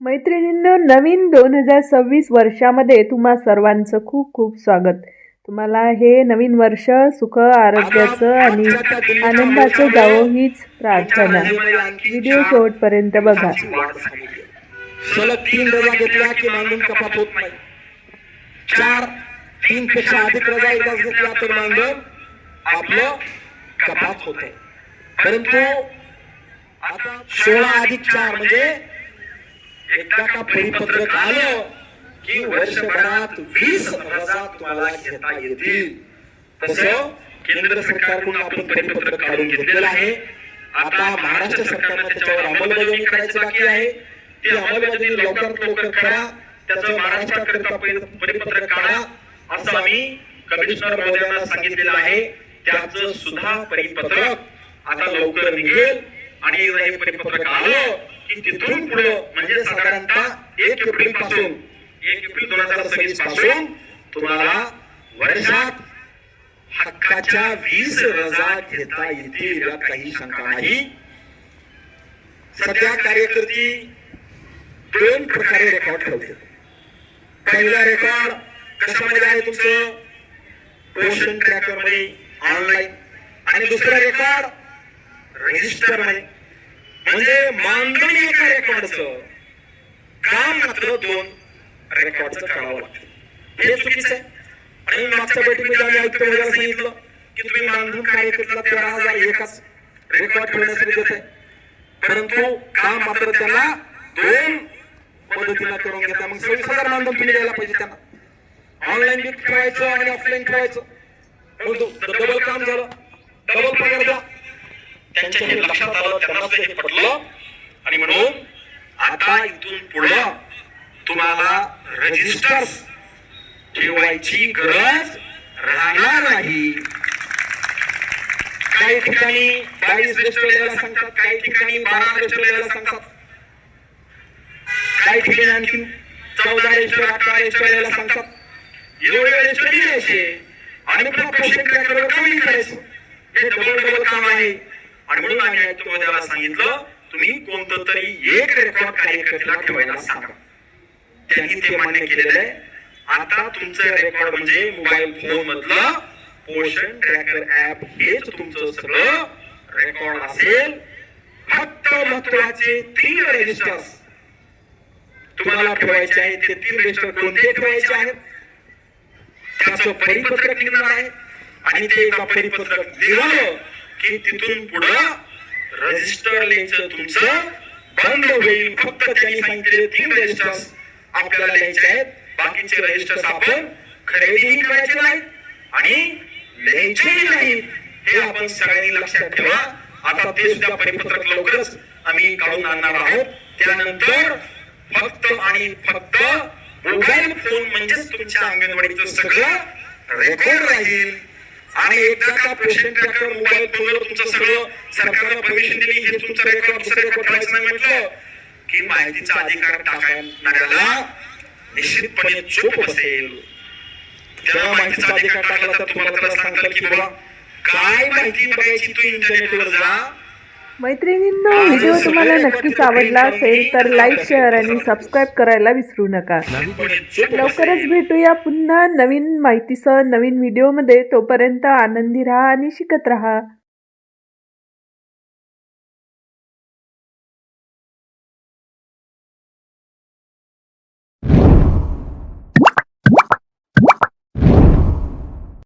मैत्रिणींनो, नवीन 2026 वर्षामध्ये तुम्हा सर्वांचं खूप खूप स्वागत। तुम्हाला हे नवीन वर्ष सुख आरोग्याचं आणि आनंदाचं जावो हीच प्रार्थना। व्हिडिओ शेवटपर्यंत बघा। सलग 3 रजा घेतल्या की मानधन कपात होत नाही। 3 पेक्षा अधिक रजा एकदा घेतल्या तर मानधन आपलं कपात होते। परंतु आता 16+4 म्हणजे एकदा का परिपत्रक आलं की वर्षभरात 20 रजा तुम्हाला घेता येतील। तसं केंद्र सरकारकडून आपण परिपत्रक काढून घेतलेलं आहे। आता महाराष्ट्र सरकारने त्याच्यावर अंमलबजावणी करायची बाकी आहे। ती अंमलबजावणी लवकरात लवकर करा। त्याचं महाराष्ट्राकरता परिपत्रक काढा असं आम्ही कमिशनर महोदयांना सांगितलेलं आहे। त्याचं सुद्धा परिपत्रक आता लवकर निघेल आणि हे परिपत्रक आलं की तिथून पुढे म्हणजे साधारणतः 1 एप्रिल 2026 पासून तुम्हाला वर्षात हक्काच्या 20 रजा घेता येतील, यात काही शंका नाही। सध्या कार्यकर्ती 2 प्रकारे रेकॉर्ड ठेवते। पहिला रेकॉर्ड कशामध्ये आहे तुमचं? पोषण ट्रॅकर मध्ये ऑनलाईन, आणि दुसरा रेकॉर्ड रजिस्टर मध्ये। म्हणजे मानधन एका रेकॉर्डचं काम मात्र 2 रेकॉर्डचं करावं लागतं। हे चुकीचं आहे। आणि मागच्या बैठकीमध्ये आम्ही आयुक्त महोदयाला सांगितलं की तुम्ही मानधन कार्यकर्त्याला 13,000 एकाच रेकॉर्ड ठेवण्यासाठी देत आहे, परंतु काम मात्र त्यांना 2 पद्धतीने करून घेता। मग 26,000 मानधन तुम्ही द्यायला पाहिजे त्यांना। ऑनलाईन बी ठेवायचं आणि ऑफलाईन ठेवायचं, डबल काम झालं, डबल पगार द्या। त्यांच्या हे लक्षात आलं, त्यांना हे पटलं, आणि म्हणून आता इथून पुढे तुम्हाला रजिस्टर ठेवायची गरज राहणार नाही। काही ठिकाणी 22 रजिस्टर द्यायला सांगतात, काही ठिकाणी 12 रजिस्टर द्यायला सांगतात, काही ठिकाणी आणखी 14 रजिस्टर 18 रजिस्टर द्यायला सांगतात। एवढे रजिस्टर द्यायचे आणि पुन्हा पोषण ट्रॅकरवर कामही करायचं, हे डबल काम आहे। आणि म्हणून आम्ही आयुक्त महोदयाला सांगितलं तुम्ही कोणतं तरी एक रेकॉर्ड कार्यकर्त्याला ठेवायला सांगा। त्यांनी ते मान्य केलेलं आहे। आता तुमचं रेकॉर्ड म्हणजे मोबाईल फोन मधलं पोषण ट्रॅकर ऍप हेच तुमचं सगळं रेकॉर्ड असेल। फक्त महत्वाचे 3 रजिस्टर्स तुम्हाला ठेवायचे आहेत। ते 3 रजिस्टर कोणते ठेवायचे आहेत त्याचं परिपत्रक निघणार आहे, आणि ते एका परिपत्रक निघालं की तिथून पुढं रजिस्टर लिहायचं तुमचं बंद होईल। फक्त त्यांनी सांगितले 3 रजिस्टर्स आपल्याला लिहायचे आहेत, बाकीचे रजिस्टर्स आपण खरेदीही करायचे नाहीत आणि लिहायचेही नाहीत। हे आपण सगळ्यांनी लक्षात ठेवा। आता ते सुद्धा परिपत्रक लवकरच आम्ही काढून आणणार आहोत। त्यानंतर फक्त आणि फक्त मोबाईल फोन म्हणजेच तुमच्या अंगणवाडीचं सगळं रेकॉर्ड राहील। आणि एकदा का पोषण ट्रॅकर मोबाईल फोनवर तुमचं सगळं सरकारनं परमिशन दिली, हे तुमचं रेकॉर्ड ठेवायचं नाही म्हटलं की माहितीचा अधिकार टाकणाऱ्याला निश्चितपणे चूक बसेल। त्या माहितीचा अधिकार टाकला तर तुम्हाला त्याला सांगताल की बाबा काय माहिती बघायची तू इंटरनेटवर जा। मैत्रिणींनो, व्हिडिओ तुम्हाला नक्कीच आवडला असेल तर लाईक, शेअर आणि सबस्क्राईब करायला विसरू नका। लवकरच भेटूया पुन्हा नवीन माहितीसह नवीन व्हिडिओमध्ये। तोपर्यंत आनंदी राहा आणि शिकत राहा।